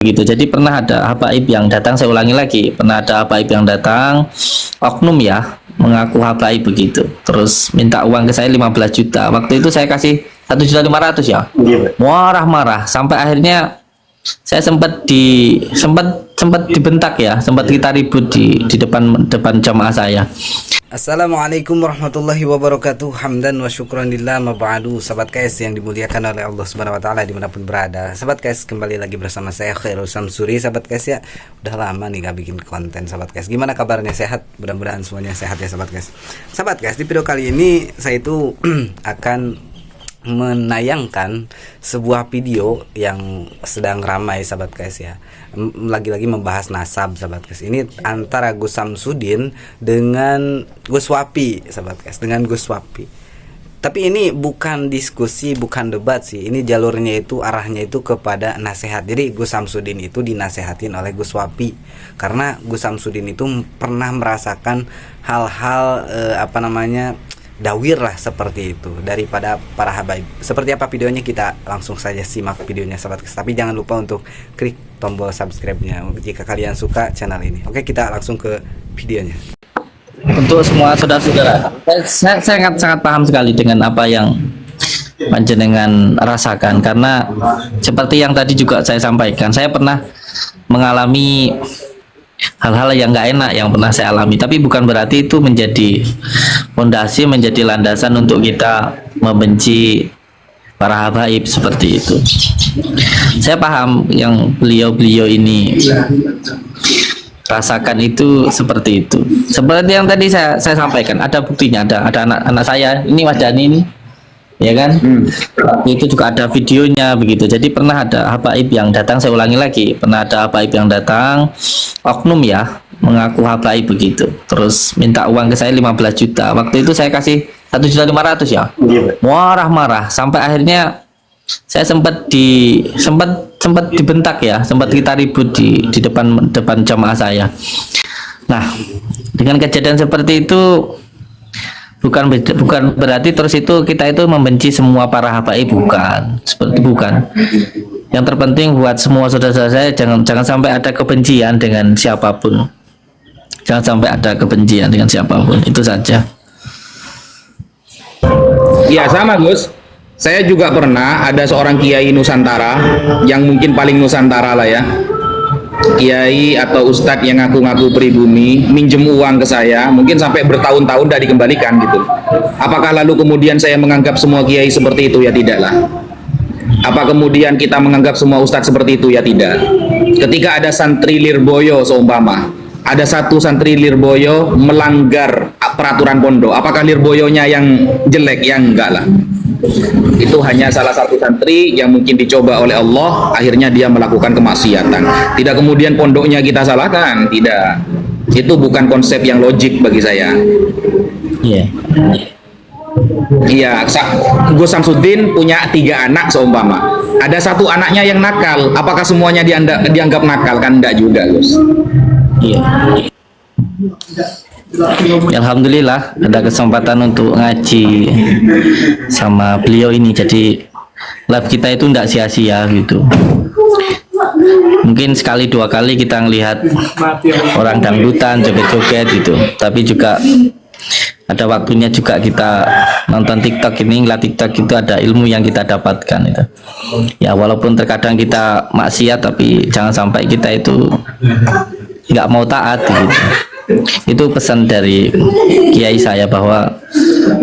Gitu. Jadi pernah ada habaib yang datang, saya ulangi lagi, pernah ada habaib yang datang, oknum ya, mengaku habaib begitu. Terus minta uang ke saya 15 juta. Waktu itu saya kasih 1.500.000 ya. Marah-marah sampai akhirnya saya sempat dibentak ya, sempat kita ribut di depan jamaah saya. Assalamualaikum warahmatullahi wabarakatuh. Hamdan wa syukran lillah ma ba'du. Sahabat KS yang dimuliakan oleh Allah Subhanahu wa taala dimanapun berada. Sahabat KS, kembali lagi bersama saya Khairul Samsuri. Sahabat KS ya, udah lama nih gak bikin konten sahabat KS. Gimana kabarnya, sehat? Mudah-mudahan semuanya sehat ya sahabat KS. Sahabat KS, di video kali ini saya itu akan menayangkan sebuah video yang sedang ramai sahabat guys ya. Lagi-lagi membahas nasab sahabat guys. Ini antara Gus Samsudin dengan Gus Wapi sahabat guys, dengan Gus Wapi. Tapi ini bukan diskusi, bukan debat sih. Ini jalurnya itu, arahnya itu kepada nasihat. Jadi Gus Samsudin itu dinasehatin oleh Gus Wapi karena Gus Samsudin itu pernah merasakan hal-hal dawir lah seperti itu daripada para habaib. Seperti apa videonya, kita langsung saja simak videonya sahabat. Tapi jangan lupa untuk klik tombol subscribe-nya jika kalian suka channel ini. Oke, kita langsung ke videonya. Untuk semua saudara-saudara, saya sangat paham sekali dengan apa yang panjenengan rasakan, karena seperti yang tadi juga saya sampaikan, saya pernah mengalami hal-hal yang nggak enak yang pernah saya alami, tapi bukan berarti itu menjadi fondasi, menjadi landasan untuk kita membenci para habaib seperti itu. Saya paham yang beliau ini rasakan itu seperti itu. Seperti yang tadi saya sampaikan, ada buktinya, ada anak saya ini, Mas Dani ini, ya kan? Itu juga ada videonya begitu. Jadi pernah ada habaib yang datang, saya ulangi lagi, pernah ada habaib yang datang, oknum ya, mengaku habaib begitu. Terus minta uang ke saya 15 juta. Waktu itu saya kasih 1.500.000 ya. Marah-marah sampai akhirnya saya sempat dibentak ya, sempat kita ribut di depan jamaah saya. Nah, dengan kejadian seperti itu bukan berarti terus itu kita itu membenci semua para habaib, bukan. Yang terpenting buat semua saudara-saudara saya, jangan sampai ada kebencian dengan siapapun. Jangan sampai ada kebencian dengan siapapun, itu saja. Ya sama Gus, saya juga pernah ada seorang kiai Nusantara yang mungkin paling Nusantara lah ya, kiai atau ustadz yang ngaku-ngaku pribumi, minjem uang ke saya, mungkin sampai bertahun-tahun tidak dikembalikan gitu. Apakah lalu kemudian saya menganggap semua kiai seperti itu? Ya tidaklah. Apa kemudian kita menganggap semua ustadz seperti itu? Ya tidak. Ketika ada santri Lirboyo seumpama, ada satu santri Lirboyo melanggar peraturan pondok, apakah Lirboyonya yang jelek? Ya enggak lah. Itu hanya salah satu santri yang mungkin dicoba oleh Allah, akhirnya dia melakukan kemaksiatan. Tidak kemudian pondoknya kita salahkan, tidak. Itu bukan konsep yang logik bagi saya. Iya, Gus Samsudin punya 3 anak seumpama. Ada satu anaknya yang nakal, apakah semuanya dianggap nakal? Kan enggak juga, Gus. Iya. Alhamdulillah ada kesempatan untuk ngaji sama beliau ini, jadi live kita itu tidak sia-sia gitu. Mungkin sekali 2 kali kita ngelihat orang dangdutan joget-joget gitu, tapi juga ada waktunya juga kita nonton TikTok ini, ngeliat TikTok itu ada ilmu yang kita dapatkan itu. Ya walaupun terkadang kita maksiat, tapi jangan sampai kita itu nggak mau taat gitu. Itu pesan dari kiai saya, bahwa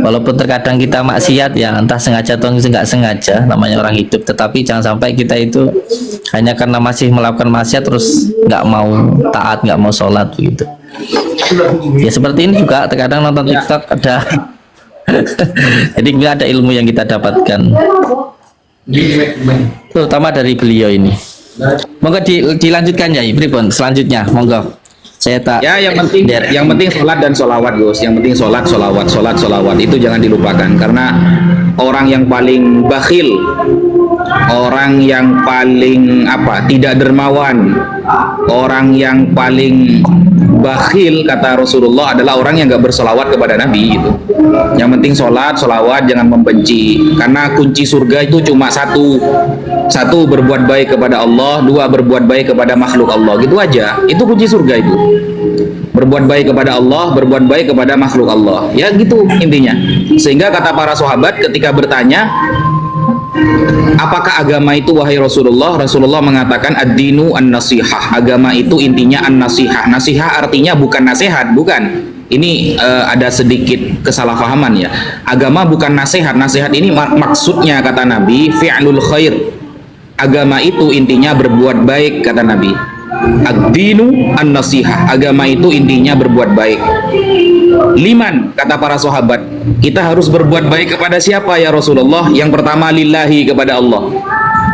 walaupun terkadang kita maksiat ya, entah sengaja atau nggak sengaja, namanya orang hidup, tetapi jangan sampai kita itu hanya karena masih melakukan maksiat terus nggak mau taat, nggak mau sholat begitu. Ya seperti ini juga terkadang nonton TikTok ada jadi nggak ada ilmu yang kita dapatkan, terutama dari beliau ini. Monggo dilanjutkan ya, Pripun selanjutnya, monggo. Saya tak. Ya, yang penting sholat dan sholawat, Gus. Yang penting sholat itu jangan dilupakan, karena orang yang paling bakhil, orang yang paling tidak dermawan, orang yang paling bakhil kata Rasulullah adalah orang yang nggak bersolawat kepada Nabi gitu. Yang penting sholat, sholawat, jangan membenci, karena kunci surga itu cuma satu, Satu, berbuat baik kepada Allah. Dua, berbuat baik kepada makhluk Allah. Gitu aja. Itu kunci surga itu. Berbuat baik kepada Allah, berbuat baik kepada makhluk Allah. Ya gitu intinya. Sehingga kata para sahabat ketika bertanya, apakah agama itu wahai Rasulullah? Rasulullah mengatakan ad-dinu an-nasihah. Agama itu intinya an-nasihah. Nasihah artinya bukan nasihat, bukan. Ini ada sedikit kesalahpahaman ya. Agama bukan nasihat. Nasihat ini maksudnya kata Nabi fi'lul khair. Agama itu intinya berbuat baik kata Nabi. Ad-dinu an-nasihah. Agama itu intinya berbuat baik. Liman kata para sahabat, kita harus berbuat baik kepada siapa ya Rasulullah? Yang pertama lillahi, kepada Allah.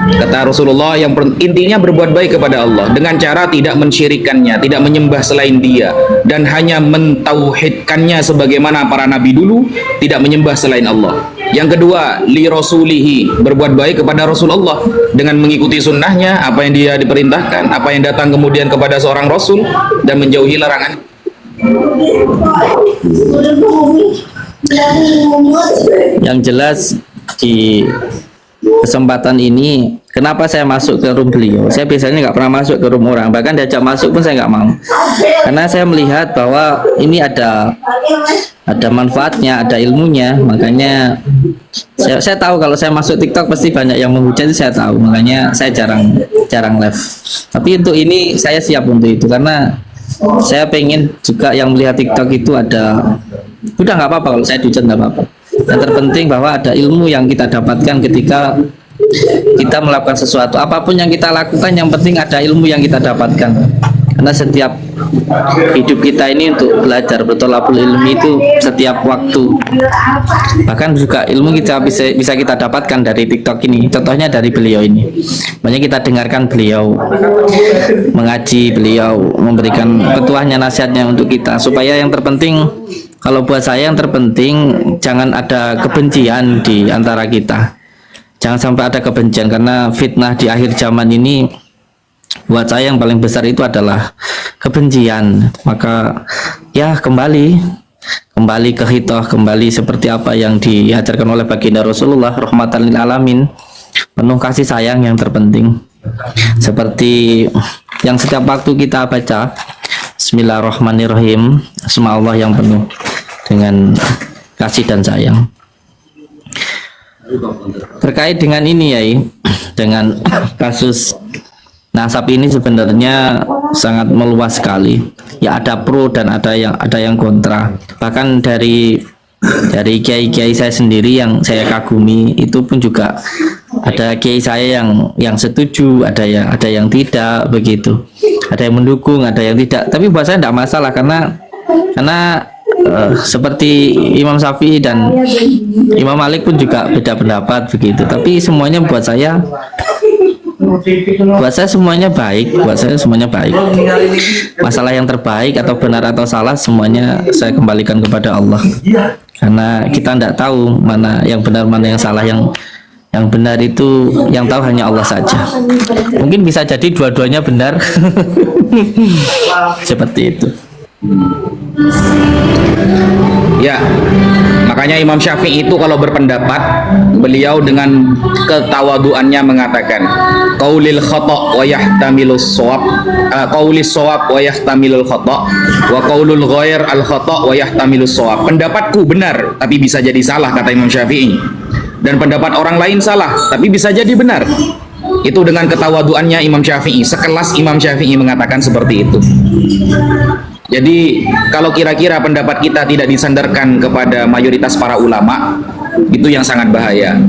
Kata Rasulullah, yang intinya berbuat baik kepada Allah dengan cara tidak mensyirikannya, tidak menyembah selain Dia, dan hanya mentauhidkannya sebagaimana para nabi dulu, tidak menyembah selain Allah. Yang kedua, li rasulihi, berbuat baik kepada Rasulullah dengan mengikuti sunnahnya, apa yang dia diperintahkan, apa yang datang kemudian kepada seorang rasul, dan menjauhi larangan. Yang jelas di kesempatan ini, kenapa saya masuk ke room beliau? Saya biasanya nggak pernah masuk ke room orang, bahkan diajak masuk pun saya nggak mau, karena saya melihat bahwa ini ada manfaatnya, ada ilmunya. Makanya saya tahu kalau saya masuk TikTok pasti banyak yang menghujat, itu saya tahu, makanya saya jarang live. Tapi untuk ini saya siap untuk itu, karena saya pengen juga yang melihat TikTok itu ada, udah nggak apa-apa kalau saya dihujat, nggak apa-apa. Yang terpenting bahwa ada ilmu yang kita dapatkan ketika kita melakukan sesuatu. Apapun yang kita lakukan, yang penting ada ilmu yang kita dapatkan. Karena setiap hidup kita ini untuk belajar, bertolabul ilmi itu setiap waktu. Bahkan juga ilmu kita bisa kita dapatkan dari TikTok ini. Contohnya dari beliau ini. Banyak kita dengarkan beliau mengaji, beliau memberikan petuahnya, nasihatnya untuk kita. Supaya yang terpenting, kalau buat saya yang terpenting jangan ada kebencian di antara kita. Jangan sampai ada kebencian, karena fitnah di akhir zaman ini buat saya yang paling besar itu adalah kebencian. Maka ya kembali ke hitoh, kembali seperti apa yang diajarkan oleh baginda Rasulullah rahmatan lil alamin, penuh kasih sayang yang terpenting, seperti yang setiap waktu kita baca Bismillahirrahmanirrahim, nama Allah yang penuh dengan kasih dan sayang. Terkait dengan ini ya, dengan kasus nasab ini sebenarnya sangat meluas sekali. Ya ada pro dan ada yang kontra. Bahkan dari kiai-kiai saya sendiri yang saya kagumi itu pun juga ada kiai saya yang setuju, ada yang tidak begitu. Ada yang mendukung, ada yang tidak. Tapi buat saya tidak masalah, karena seperti Imam Syafi'i dan Imam Malik pun juga beda pendapat begitu. Tapi semuanya buat saya semuanya baik, masalah yang terbaik atau benar atau salah semuanya saya kembalikan kepada Allah, karena kita tidak tahu mana yang benar mana yang salah. Yang benar itu yang tahu hanya Allah saja. Mungkin bisa jadi dua-duanya benar. Seperti itu. Ya, makanya Imam Syafi'i itu kalau berpendapat, beliau dengan ketawaduannya mengatakan qaulil khata' wa yahtamilus shawab, qaulis shawab wa yahtamilul khata' wa qaulul ghair al khata' wa yahtamilus shawab. Pendapatku benar tapi bisa jadi salah, kata Imam Syafi'i, dan pendapat orang lain salah tapi bisa jadi benar. Itu dengan ketawaduannya Imam Syafi'i, sekelas Imam Syafi'i mengatakan seperti itu. Jadi kalau kira-kira pendapat kita tidak disandarkan kepada mayoritas para ulama, itu yang sangat bahaya.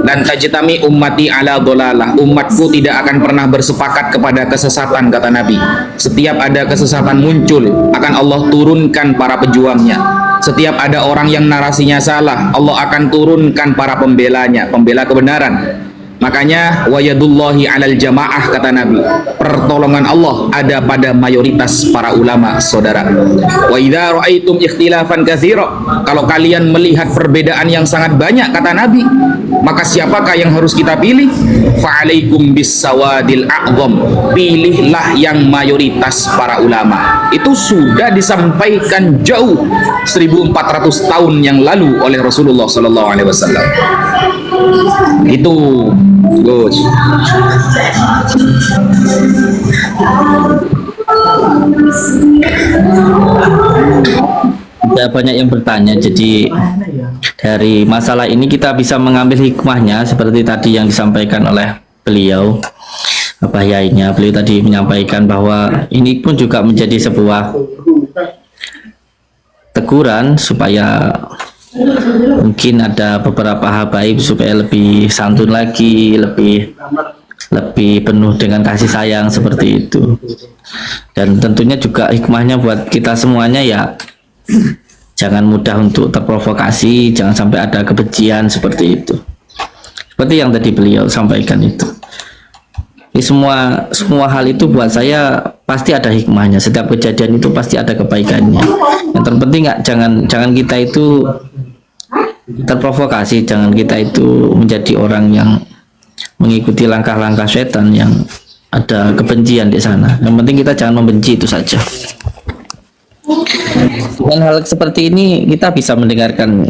Dan tajtami ummati ala dhalalah, umatku tidak akan pernah bersepakat kepada kesesatan, kata Nabi. Setiap ada kesesatan muncul, akan Allah turunkan para pejuangnya. Setiap ada orang yang narasinya salah, Allah akan turunkan para pembelanya, pembela kebenaran. Makanya wayadullahi alal jamaah, kata Nabi, pertolongan Allah ada pada mayoritas para ulama, saudara. Wa idza ra'aitum ikhtilafan katsira, kalau kalian melihat perbedaan yang sangat banyak, kata Nabi, maka siapakah yang harus kita pilih? Fa'alaikum bis-sawadil a'dham, pilihlah yang mayoritas para ulama. Itu sudah disampaikan jauh 1400 tahun yang lalu oleh Rasulullah sallallahu alaihi wasallam. Itu Gus. Ada banyak yang bertanya, jadi dari masalah ini kita bisa mengambil hikmahnya seperti tadi yang disampaikan oleh beliau, Bapak Yainya. Beliau tadi menyampaikan bahwa ini pun juga menjadi sebuah teguran supaya mungkin ada beberapa habaib supaya lebih santun lagi, lebih penuh dengan kasih sayang seperti itu. Dan tentunya juga hikmahnya buat kita semuanya ya, jangan mudah untuk terprovokasi, jangan sampai ada kebencian seperti itu. Seperti yang tadi beliau sampaikan itu. Ini semua hal itu buat saya pasti ada hikmahnya. Setiap kejadian itu pasti ada kebaikannya. Yang terpenting jangan kita itu terprovokasi, jangan kita itu menjadi orang yang mengikuti langkah-langkah setan yang ada kebencian di sana. Yang penting kita jangan membenci, itu saja. Dengan hal seperti ini kita bisa mendengarkan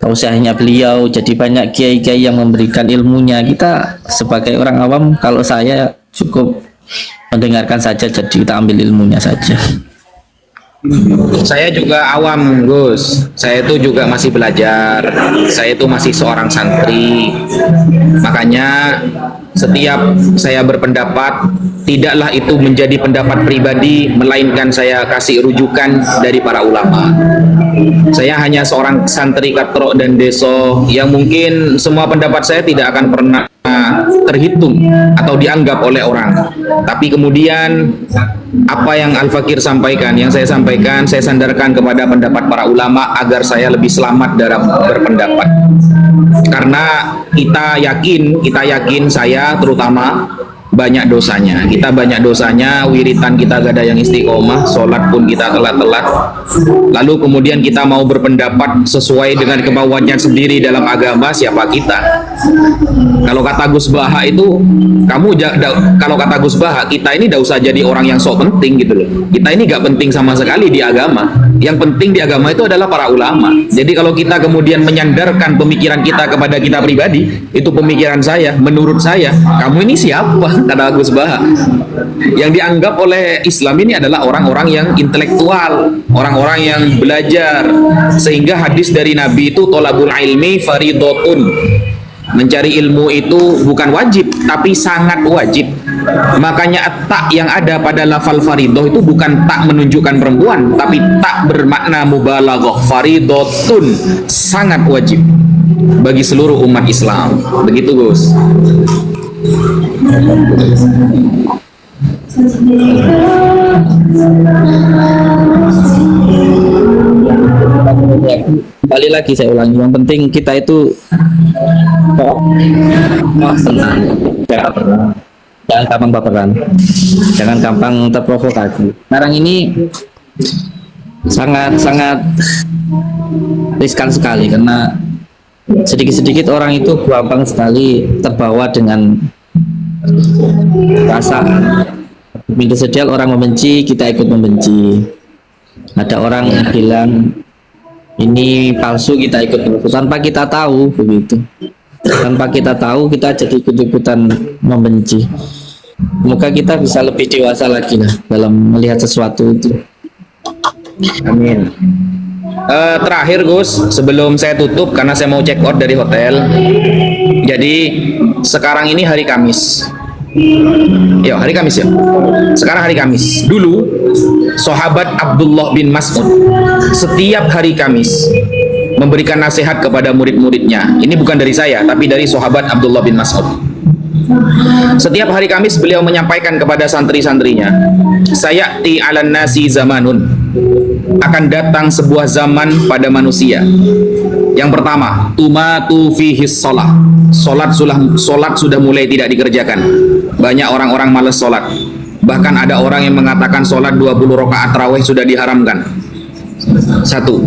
tausiahnya beliau, jadi banyak kiai-kiai yang memberikan ilmunya. Kita sebagai orang awam, kalau saya cukup mendengarkan saja, jadi kita ambil ilmunya saja. Saya juga awam, Gus. Saya itu juga masih belajar. Saya itu masih seorang santri. Makanya setiap saya berpendapat, tidaklah itu menjadi pendapat pribadi, melainkan saya kasih rujukan dari para ulama. Saya hanya seorang santri katro dan deso yang mungkin semua pendapat saya tidak akan pernah terhitung atau dianggap oleh orang. Tapi kemudian apa yang Al-Fakir sampaikan, yang saya sampaikan, saya sandarkan kepada pendapat para ulama agar saya lebih selamat dalam berpendapat. Karena kita yakin saya terutama banyak dosanya. Kita banyak dosanya, wiritan kita gak ada yang istiqomah, sholat pun kita telat-telat. Lalu kemudian kita mau berpendapat sesuai dengan kemauannya sendiri dalam agama, siapa kita? Kalau kata Gus Baha itu, kalau kata Gus Baha, kita ini gak usah jadi orang yang sok penting gitu loh. Kita ini gak penting sama sekali di agama. Yang penting di agama itu adalah para ulama. Jadi kalau kita kemudian menyandarkan pemikiran kita kepada kita pribadi, itu pemikiran saya, menurut saya, kamu ini siapa? Kata Gus Baha. Yang dianggap oleh Islam ini adalah orang-orang yang intelektual, orang-orang yang belajar. Sehingga hadis dari Nabi itu tolabul ilmi faridotun. Mencari ilmu itu bukan wajib, tapi sangat wajib. Makanya tak yang ada pada lafal faridoh itu bukan tak menunjukkan perempuan, tapi tak bermakna mubalaghah. Faridotun, sangat wajib bagi seluruh umat Islam. Begitu, Gus. Kembali lagi saya ulangi, yang penting kita itu jangan gampang baperan, jangan gampang terprovokasi. Sekarang ini sangat riskan sekali karena sedikit-sedikit orang itu gampang sekali terbawa dengan perasaan. Minta sedial orang membenci, kita ikut membenci. Ada orang yang bilang ini palsu, kita ikut palsu tanpa kita tahu, begitu. Tanpa kita tahu kita jadi ikut-ikutan membenci. Semoga kita bisa lebih dewasa lagi lah dalam melihat sesuatu itu. Amin. Terakhir Gus, sebelum saya tutup karena saya mau check out dari hotel. Jadi sekarang ini hari Kamis. Ya, hari Kamis ya. Sekarang hari Kamis. Dulu sahabat Abdullah bin Mas'ud setiap hari Kamis memberikan nasihat kepada murid-muridnya. Ini bukan dari saya, tapi dari sahabat Abdullah bin Mas'ud. Setiap hari Kamis beliau menyampaikan kepada santri-santrinya, sayati 'alan nasi zamanun. Akan datang sebuah zaman pada manusia. Yang pertama, tumatu fihi shalah. Solat sudah mulai tidak dikerjakan. Banyak orang-orang malas solat. Bahkan ada orang yang mengatakan solat 20 rakaat tarawih sudah diharamkan. Satu,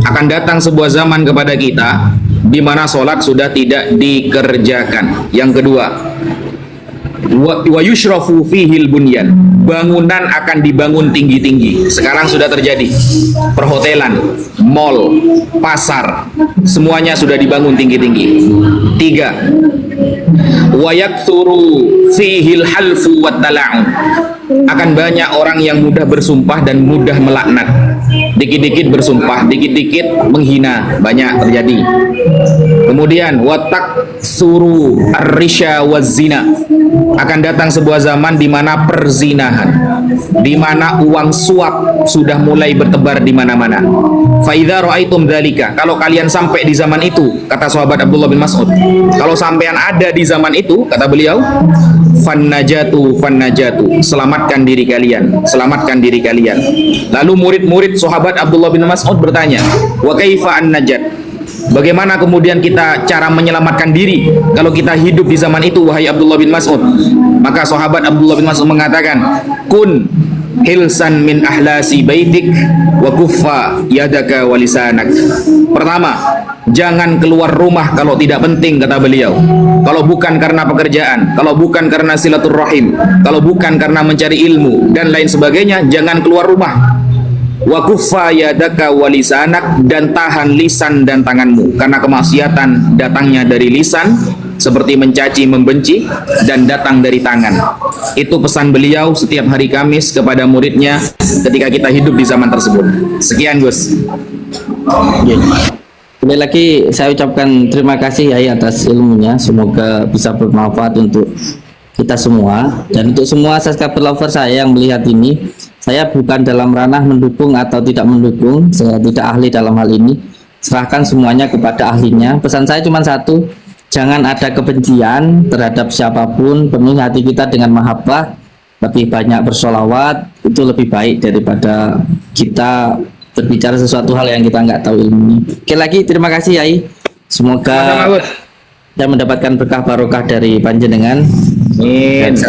akan datang sebuah zaman kepada kita di mana solat sudah tidak dikerjakan. Yang kedua, wa yushrafu fihil bunyan. Bangunan akan dibangun tinggi-tinggi. Sekarang sudah terjadi. Perhotelan, mall, pasar, semuanya sudah dibangun tinggi-tinggi. Tiga, wa yaktsuru fihil halfu wat tala'un. Akan banyak orang yang mudah bersumpah dan mudah melaknat. Dikit-dikit bersumpah, dikit-dikit menghina, banyak terjadi. Kemudian watak suru ar-risha waz-zina. Akan datang sebuah zaman di mana perzinahan, di mana uang suap sudah mulai bertebar di mana-mana. Fa idza ra'aitum dzalika, kalau kalian sampai di zaman itu, kata sahabat Abdullah bin Mas'ud, kalau sampean ada di zaman itu, kata beliau, fannajatu, selamatkan diri kalian, selamatkan diri kalian. Lalu murid-murid sahabat Abdullah bin Mas'ud bertanya, wa kaifa an-najat? Bagaimana kemudian kita cara menyelamatkan diri kalau kita hidup di zaman itu, wahai Abdullah bin Mas'ud? Maka sahabat Abdullah bin Mas'ud mengatakan, kun hilsan min ahlasi baitik wa kuffa yadaka wa lisanak. Pertama, jangan keluar rumah kalau tidak penting, kata beliau. Kalau bukan karena pekerjaan, kalau bukan karena silaturrahim, kalau bukan karena mencari ilmu dan lain sebagainya, jangan keluar rumah. Wa kuffa yadaka wa lisanak, dan tahan lisan dan tanganmu, karena kemaksiatan datangnya dari lisan seperti mencaci, membenci, dan datang dari tangan. Itu pesan beliau setiap hari Kamis kepada muridnya ketika kita hidup di zaman tersebut. Sekian Gus. Sekali lagi saya ucapkan terima kasih Yai atas ilmunya, semoga bisa bermanfaat untuk kita semua dan untuk semua subscriber lover saya yang melihat ini. Saya bukan dalam ranah mendukung atau tidak mendukung, saya tidak ahli dalam hal ini, serahkan semuanya kepada ahlinya. Pesan saya cuma satu, jangan ada kebencian terhadap siapapun, penuhi hati kita dengan mahabbah, lebih banyak bersolawat, itu lebih baik daripada kita berbicara sesuatu hal yang kita nggak tahu ilmunya. Oke, lagi terima kasih Yai, semoga saya mendapatkan berkah barokah dari panjenengan. Amin.